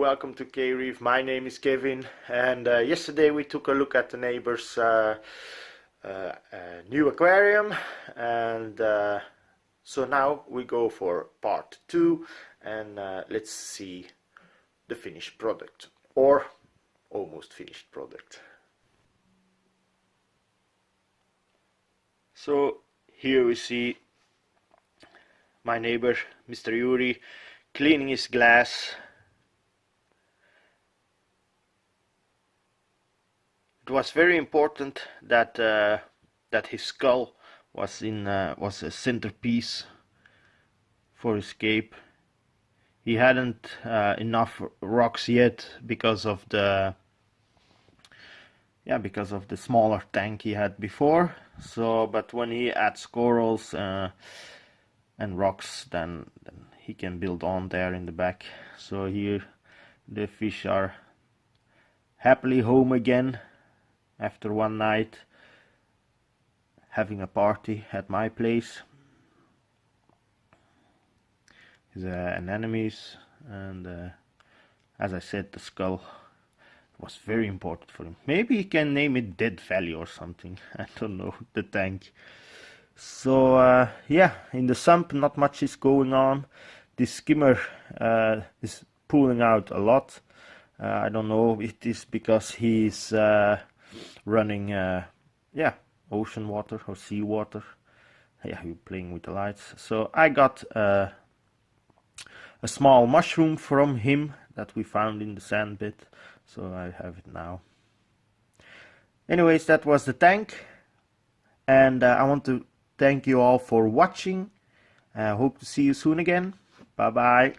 welcome to K-reef. My name is Kevin, and yesterday we took a look at the neighbor's new aquarium, and so now we go for part 2, and let's see the finished product, or almost finished product. So here we see my neighbor, Mr. Yuri, cleaning his glass. It was very important that that his skull was a centerpiece for his cape. He hadn't enough rocks yet because of the smaller tank he had before. So, but when he adds corals and rocks, then he can build on there in the back. So here the fish are happily home again after one night having a party at my place. His anemones, and as I said, the skull was very important for him. Maybe he can name it Dead Valley or something. I don't know, the tank. So yeah, in the sump not much is going on. This skimmer is pulling out a lot. I don't know if it is because he's running ocean water or sea water. Yeah, you're playing with the lights. So I got a small mushroom from him that we found in the sand pit, so I have it now. Anyways, that was the tank, and I want to thank you all for watching. I hope to see you soon again. Bye bye.